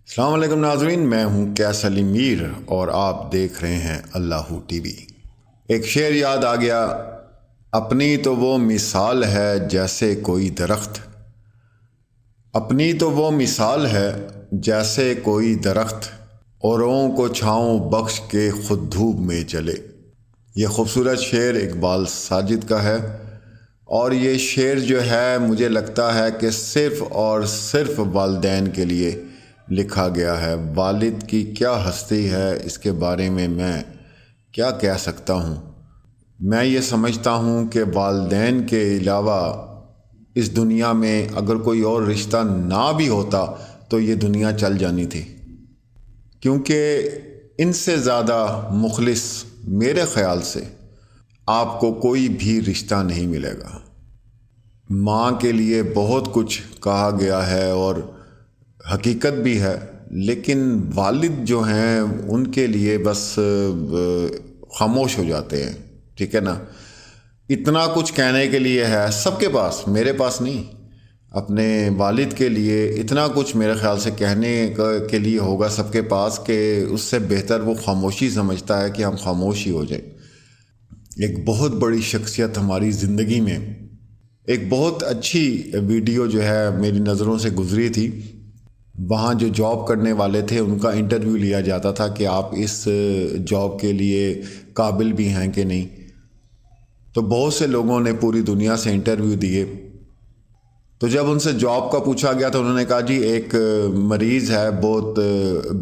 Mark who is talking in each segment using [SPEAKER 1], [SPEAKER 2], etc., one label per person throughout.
[SPEAKER 1] السلام علیکم ناظرین، میں ہوں کیسر علی میر اور آپ دیکھ رہے ہیں اللہ ٹی وی۔ ایک شعر یاد آ گیا، اپنی تو وہ مثال ہے جیسے کوئی درخت، اپنی تو وہ مثال ہے جیسے کوئی درخت، اوروں کو چھاؤں بخش کے خود دھوپ میں جلے۔ یہ خوبصورت شعر اقبال ساجد کا ہے، اور یہ شعر جو ہے مجھے لگتا ہے کہ صرف اور صرف والدین کے لیے لکھا گیا ہے۔ والد کی کیا ہستی ہے، اس کے بارے میں کیا کہہ سکتا ہوں۔ میں یہ سمجھتا ہوں کہ والدین کے علاوہ اس دنیا میں اگر کوئی اور رشتہ نہ بھی ہوتا تو یہ دنیا چل جانی تھی، کیونکہ ان سے زیادہ مخلص میرے خیال سے آپ کو کوئی بھی رشتہ نہیں ملے گا۔ ماں کے لیے بہت کچھ کہا گیا ہے اور حقیقت بھی ہے، لیکن والد جو ہیں ان کے لیے بس خاموش ہو جاتے ہیں، ٹھیک ہے نا۔ اتنا کچھ کہنے کے لیے ہے سب کے پاس، میرے پاس نہیں۔ اپنے والد کے لیے اتنا کچھ میرے خیال سے کہنے کے لیے ہوگا سب کے پاس کہ اس سے بہتر وہ خاموشی سمجھتا ہے کہ ہم خاموش ہی ہو جائیں۔ ایک بہت بڑی شخصیت ہماری زندگی میں، ایک بہت اچھی ویڈیو جو ہے میری نظروں سے گزری تھی۔ وہاں جو جاب کرنے والے تھے ان کا انٹرویو لیا جاتا تھا کہ آپ اس جاب کے لیے قابل بھی ہیں کہ نہیں۔ تو بہت سے لوگوں نے پوری دنیا سے انٹرویو دیے، تو جب ان سے جاب کا پوچھا گیا تو انہوں نے کہا جی ایک مریض ہے، بہت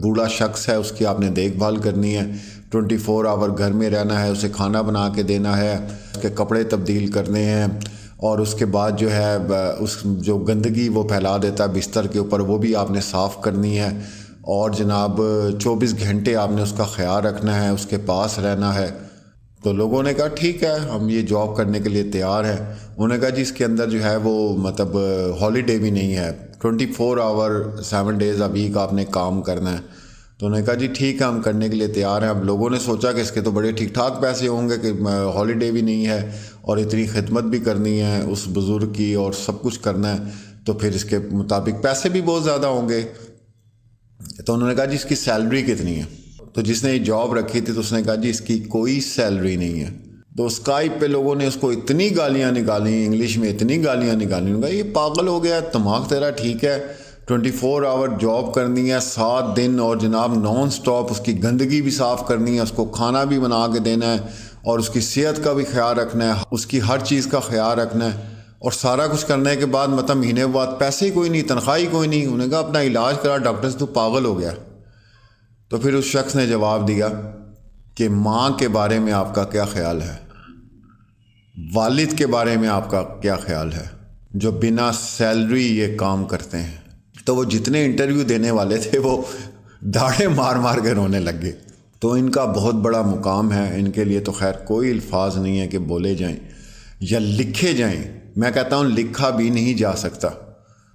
[SPEAKER 1] بوڑھا شخص ہے، اس کی آپ نے دیکھ بھال کرنی ہے، 24 آور گھر میں رہنا ہے، اسے کھانا بنا کے دینا ہے، اس کے کپڑے تبدیل کرنے ہیں، اور اس کے بعد جو ہے اس جو گندگی وہ پھیلا دیتا ہے بستر کے اوپر وہ بھی آپ نے صاف کرنی ہے، اور جناب 24 گھنٹے آپ نے اس کا خیال رکھنا ہے، اس کے پاس رہنا ہے۔ تو لوگوں نے کہا ٹھیک ہے، ہم یہ جاب کرنے کے لیے تیار ہیں۔ انہوں نے کہا جی اس کے اندر جو ہے وہ مطلب ہالیڈے بھی نہیں ہے، 24 آور 7 ڈیز اے ویک آپ نے کام کرنا ہے۔ تو انہوں نے کہا جی ٹھیک ہے، ہم کرنے کے لیے تیار ہیں۔ اب لوگوں نے سوچا کہ اس کے تو بڑے ٹھیک ٹھاک پیسے ہوں گے کہ ہالیڈے بھی نہیں ہے اور اتنی خدمت بھی کرنی ہے اس بزرگ کی اور سب کچھ کرنا ہے، تو پھر اس کے مطابق پیسے بھی بہت زیادہ ہوں گے۔ تو انہوں نے کہا جی اس کی سیلری کتنی ہے؟ تو جس نے یہ جاب رکھی تھی تو اس نے کہا جی اس کی کوئی سیلری نہیں ہے۔ تو اسکائپ پہ لوگوں نے اس کو اتنی گالیاں نکالی، انگلش میں اتنی گالیاں نکالی، انہوں نے کہا یہ پاگل ہو گیا، دماغ تیرا ٹھیک ہے؟ 24 آور جاب کرنی ہے 7 دن، اور جناب نان سٹاپ اس کی گندگی بھی صاف کرنی ہے، اس کو کھانا بھی بنا کے دینا ہے، اور اس کی صحت کا بھی خیال رکھنا ہے، اس کی ہر چیز کا خیال رکھنا ہے، اور سارا کچھ کرنے کے بعد مطلب مہینے بعد پیسے ہی کوئی نہیں، تنخواہ ہی کوئی نہیں۔ انہوں نے کہا اپنا علاج کرا ڈاکٹر سے، تو پاگل ہو گیا۔ تو پھر اس شخص نے جواب دیا کہ ماں کے بارے میں آپ کا کیا خیال ہے، والد کے بارے میں آپ کا کیا خیال ہے، جو بنا سیلری یہ کام کرتے ہیں۔ تو وہ جتنے انٹرویو دینے والے تھے وہ داڑھیں مار مار کے رونے لگ گئے۔ تو ان کا بہت بڑا مقام ہے، ان کے لیے تو خیر کوئی الفاظ نہیں ہے کہ بولے جائیں یا لکھے جائیں۔ میں کہتا ہوں لکھا بھی نہیں جا سکتا۔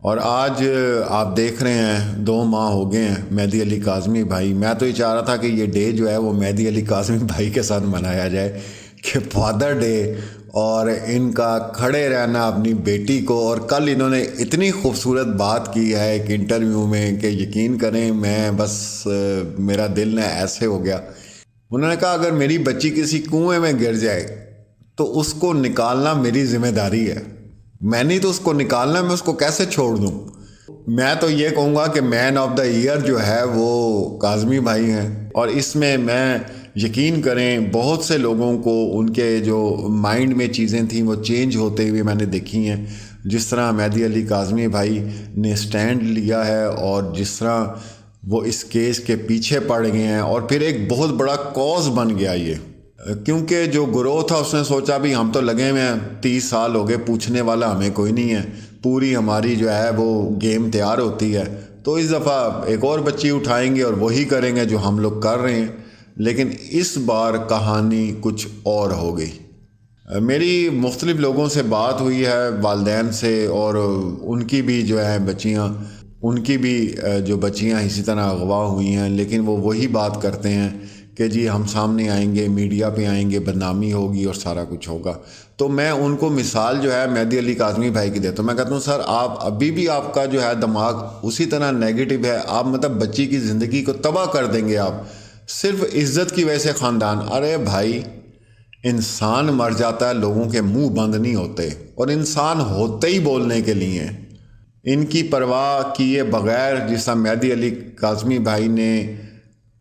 [SPEAKER 1] اور آج آپ دیکھ رہے ہیں 2 ماہ ہو گئے ہیں مہدی علی کاظمی بھائی، میں تو یہ چاہ رہا تھا کہ یہ ڈے جو ہے وہ مہدی علی کاظمی بھائی کے ساتھ منایا جائے کہ فادر ڈے، اور ان کا کھڑے رہنا اپنی بیٹی کو۔ اور کل انہوں نے اتنی خوبصورت بات کی ہے ایک انٹرویو میں کہ یقین کریں میں بس میرا دل نہ ایسے ہو گیا۔ انہوں نے کہا اگر میری بچی کسی کنویں میں گر جائے تو اس کو نکالنا میری ذمہ داری ہے، میں نہیں تو اس کو نکالنا، میں اس کو کیسے چھوڑ دوں؟ میں تو یہ کہوں گا کہ مین آف دا ایئر جو ہے وہ کاظمی بھائی ہیں، اور اس میں یقین کریں بہت سے لوگوں کو ان کے جو مائنڈ میں چیزیں تھیں وہ چینج ہوتے ہوئے میں نے دیکھی ہیں۔ جس طرح مہدی علی کاظمی بھائی نے سٹینڈ لیا ہے اور جس طرح وہ اس کیس کے پیچھے پڑ گئے ہیں، اور پھر ایک بہت بڑا کوز بن گیا یہ، کیونکہ جو گروہ تھا اس نے سوچا بھی ہم تو لگے ہوئے ہیں، 30 سال ہو گئے، پوچھنے والا ہمیں کوئی نہیں ہے، پوری ہماری جو ہے وہ گیم تیار ہوتی ہے، تو اس دفعہ ایک اور بچی اٹھائیں گے اور وہی کریں گے جو ہم لوگ کر رہے ہیں۔ لیکن اس بار کہانی کچھ اور ہو گئی۔ میری مختلف لوگوں سے بات ہوئی ہے، والدین سے، اور ان کی بھی جو ہے بچیاں، ان کی بھی جو بچیاں اسی طرح اغوا ہوئی ہیں، لیکن وہ وہی بات کرتے ہیں کہ جی ہم سامنے آئیں گے، میڈیا پہ آئیں گے، بدنامی ہوگی اور سارا کچھ ہوگا۔ تو میں ان کو مثال جو ہے مہدی علی کاظمی بھائی کی دیتا ہوں۔ میں کہتا ہوں سر آپ ابھی بھی آپ کا جو ہے دماغ اسی طرح نیگیٹو ہے، آپ مطلب بچی کی زندگی کو تباہ کر دیں گے آپ صرف عزت کی وجہ سے خاندان۔ ارے بھائی انسان مر جاتا ہے، لوگوں کے منہ بند نہیں ہوتے، اور انسان ہوتے ہی بولنے کے لیے۔ ان کی پرواہ کیے بغیر جس طرح مہدی علی کاظمی بھائی نے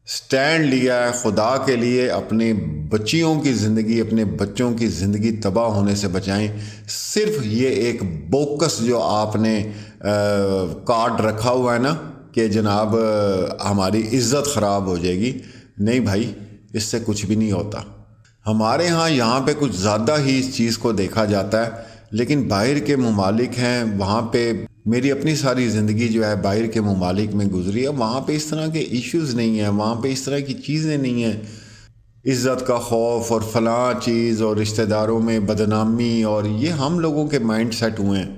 [SPEAKER 1] سٹینڈ لیا ہے خدا کے لیے، اپنے بچیوں کی زندگی، اپنے بچوں کی زندگی تباہ ہونے سے بچائیں۔ صرف یہ ایک بوکس جو آپ نے کارڈ رکھا ہوا ہے نا کہ جناب ہماری عزت خراب ہو جائے گی، نہیں بھائی اس سے کچھ بھی نہیں ہوتا۔ ہمارے یہاں پہ کچھ زیادہ ہی اس چیز کو دیکھا جاتا ہے، لیکن باہر کے ممالک ہیں، وہاں پہ میری اپنی ساری زندگی جو ہے باہر کے ممالک میں گزری ہے، وہاں پہ اس طرح کے ایشوز نہیں ہیں، وہاں پہ اس طرح کی چیزیں نہیں ہیں، عزت کا خوف اور فلاں چیز اور رشتہ داروں میں بدنامی، اور یہ ہم لوگوں کے مائنڈ سیٹ ہوئے ہیں۔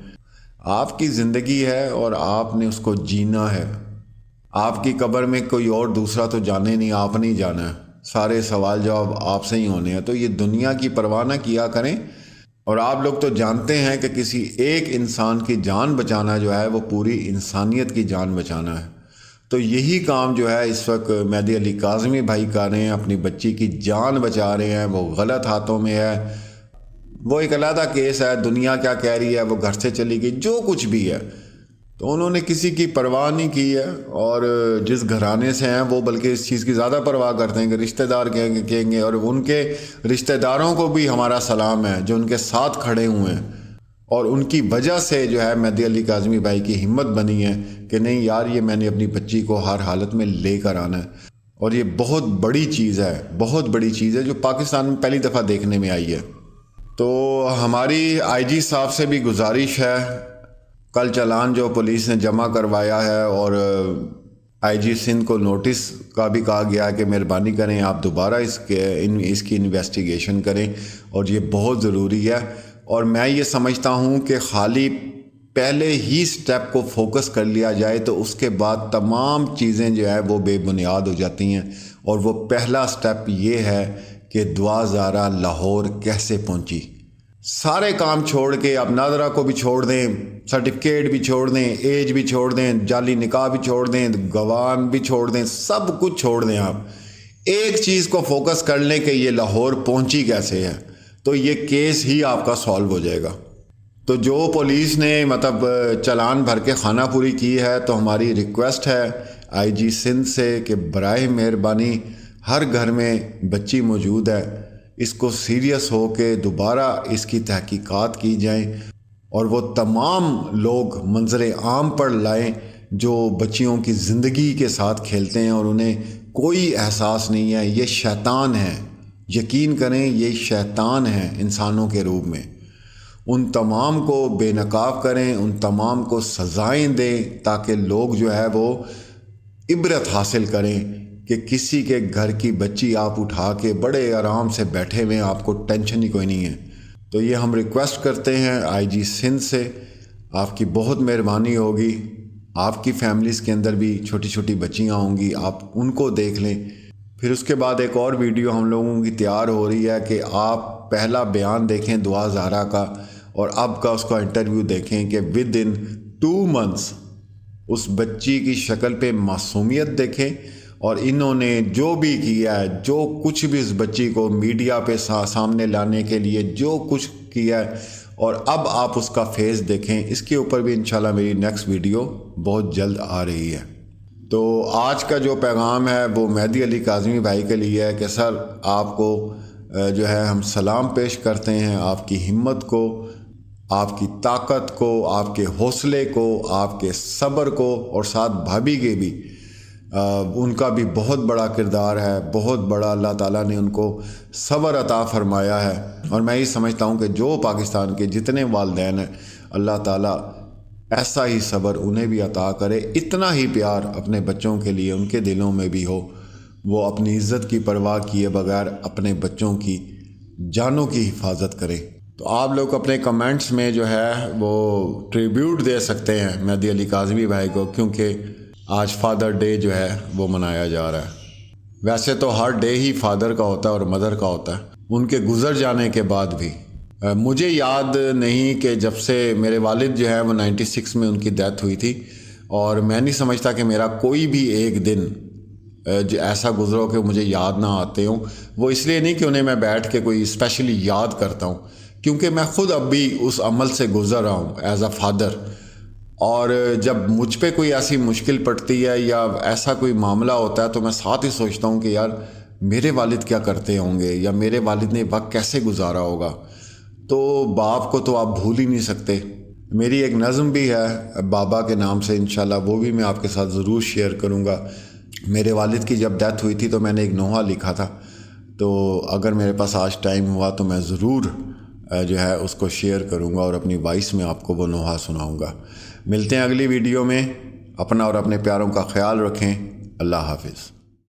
[SPEAKER 1] آپ کی زندگی ہے اور آپ نے اس کو جینا ہے۔ آپ کی قبر میں کوئی اور دوسرا تو جانے نہیں، آپ نہیں جانا ہے، سارے سوال جواب آپ سے ہی ہونے ہیں۔ تو یہ دنیا کی پرواہ نہ کیا کریں، اور آپ لوگ تو جانتے ہیں کہ کسی ایک انسان کی جان بچانا جو ہے وہ پوری انسانیت کی جان بچانا ہے۔ تو یہی کام جو ہے اس وقت مہدی علی کاظمی بھائی کر رہے ہیں، اپنی بچی کی جان بچا رہے ہیں، وہ غلط ہاتھوں میں ہے، وہ ایک علیحدہ کیس ہے، دنیا کیا کہہ رہی ہے، وہ گھر سے چلی گئی، جو کچھ بھی ہے، تو انہوں نے کسی کی پرواہ نہیں کی ہے، اور جس گھرانے سے ہیں وہ بلکہ اس چیز کی زیادہ پرواہ کرتے ہیں کہ رشتہ دار کہیں گے، اور ان کے رشتہ داروں کو بھی ہمارا سلام ہے جو ان کے ساتھ کھڑے ہوئے ہیں، اور ان کی وجہ سے جو ہے مہدی علی کاظمی بھائی کی ہمت بنی ہے کہ نہیں یار یہ میں نے اپنی بچی کو ہر حالت میں لے کر آنا ہے، اور یہ بہت بڑی چیز ہے، بہت بڑی چیز ہے جو پاکستان میں پہلی دفعہ دیکھنے میں آئی ہے۔ تو ہماری آئی جی صاحب سے بھی گزارش ہے، کل چالان جو پولیس نے جمع کروایا ہے اور آئی جی سندھ کو نوٹس کا بھی کہا گیا کہ مہربانی کریں آپ دوبارہ اس کی انویسٹیگیشن کریں، اور یہ بہت ضروری ہے۔ اور میں یہ سمجھتا ہوں کہ خالی پہلے ہی سٹیپ کو فوکس کر لیا جائے تو اس کے بعد تمام چیزیں جو ہے وہ بے بنیاد ہو جاتی ہیں، اور وہ پہلا سٹیپ یہ ہے کہ دعا زارا لاہور کیسے پہنچی۔ سارے کام چھوڑ کے آپ ناظرہ کو بھی چھوڑ دیں، سرٹیفکیٹ بھی چھوڑ دیں، ایج بھی چھوڑ دیں، جعلی نکاح بھی چھوڑ دیں، گواہ بھی چھوڑ دیں، سب کچھ چھوڑ دیں، آپ ایک چیز کو فوکس کر لیں کہ یہ لاہور پہنچی کیسے ہے، تو یہ کیس ہی آپ کا سالو ہو جائے گا۔ تو جو پولیس نے مطلب چالان بھر کے خانہ پوری کی ہے، تو ہماری ریکویسٹ ہے آئی جی سندھ سے کہ برائے مہربانی ہر گھر میں بچی موجود ہے، اس کو سیریس ہو کے دوبارہ اس کی تحقیقات کی جائیں، اور وہ تمام لوگ منظر عام پر لائیں جو بچیوں کی زندگی کے ساتھ کھیلتے ہیں اور انہیں کوئی احساس نہیں ہے۔ یہ شیطان ہے، یقین کریں یہ شیطان ہے انسانوں کے روپ میں۔ ان تمام کو بے نقاب کریں، ان تمام کو سزائیں دیں، تاکہ لوگ جو ہے وہ عبرت حاصل کریں کہ کسی کے گھر کی بچی آپ اٹھا کے بڑے آرام سے بیٹھے ہوئے، آپ کو ٹینشن ہی کوئی نہیں ہے۔ تو یہ ہم ریکویسٹ کرتے ہیں آئی جی سندھ سے، آپ کی بہت مہربانی ہوگی۔ آپ کی فیملیز کے اندر بھی چھوٹی چھوٹی بچیاں ہوں گی، آپ ان کو دیکھ لیں۔ پھر اس کے بعد ایک اور ویڈیو ہم لوگوں کی تیار ہو رہی ہے کہ آپ پہلا بیان دیکھیں دعا زہرا کا، اور اب کا اس کا انٹرویو دیکھیں کہ ود ان 2 months اس بچی کی شکل پہ معصومیت دیکھیں، اور انہوں نے جو بھی کیا ہے، جو کچھ بھی اس بچی کو میڈیا پہ سامنے لانے کے لیے جو کچھ کیا ہے، اور اب آپ اس کا فیس دیکھیں۔ اس کے اوپر بھی انشاءاللہ میری نیکسٹ ویڈیو بہت جلد آ رہی ہے۔ تو آج کا جو پیغام ہے وہ مہدی علی کاظمی بھائی کے لیے ہے کہ سر آپ کو جو ہے ہم سلام پیش کرتے ہیں، آپ کی ہمت کو، آپ کی طاقت کو، آپ کے حوصلے کو، آپ کے صبر کو، اور ساتھ بھابھی کے بھی ان کا بھی بہت بڑا کردار ہے، بہت بڑا اللہ تعالیٰ نے ان کو صبر عطا فرمایا ہے۔ اور میں یہ سمجھتا ہوں کہ جو پاکستان کے جتنے والدین ہیں، اللہ تعالیٰ ایسا ہی صبر انہیں بھی عطا کرے، اتنا ہی پیار اپنے بچوں کے لیے ان کے دلوں میں بھی ہو، وہ اپنی عزت کی پرواہ کیے بغیر اپنے بچوں کی جانوں کی حفاظت کریں۔ تو آپ لوگ اپنے کمنٹس میں جو ہے وہ ٹریبیوٹ دے سکتے ہیں مہدی علی کاظمی بھائی کو، کیونکہ آج فادر ڈے جو ہے وہ منایا جا رہا ہے۔ ویسے تو ہر ڈے ہی فادر کا ہوتا ہے اور مدر کا ہوتا ہے، ان کے گزر جانے کے بعد بھی مجھے یاد نہیں کہ جب سے میرے والد جو ہیں وہ 96 میں ان کی ڈیتھ ہوئی تھی، اور میں نہیں سمجھتا کہ میرا کوئی بھی ایک دن جو ایسا گزرو کہ مجھے یاد نہ آتے ہوں۔ وہ اس لیے نہیں کہ انہیں میں بیٹھ کے کوئی اسپیشلی یاد کرتا ہوں، کیونکہ میں خود اب بھی اس عمل سے گزر رہا ہوں ایز اے فادر، اور جب مجھ پہ کوئی ایسی مشکل پڑتی ہے یا ایسا کوئی معاملہ ہوتا ہے تو میں ساتھ ہی سوچتا ہوں کہ یار میرے والد کیا کرتے ہوں گے، یا میرے والد نے وقت کیسے گزارا ہوگا۔ تو باپ کو تو آپ بھول ہی نہیں سکتے۔ میری ایک نظم بھی ہے بابا کے نام سے، انشاءاللہ وہ بھی میں آپ کے ساتھ ضرور شیئر کروں گا۔ میرے والد کی جب ڈیتھ ہوئی تھی تو میں نے ایک نوحہ لکھا تھا، تو اگر میرے پاس آج ٹائم ہوا تو میں ضرور جو ہے اس کو شیئر کروں گا اور اپنی وائس میں آپ کو وہ نوحہ سناؤں گا۔ ملتے ہیں اگلی ویڈیو میں، اپنا اور اپنے پیاروں کا خیال رکھیں۔ اللہ حافظ۔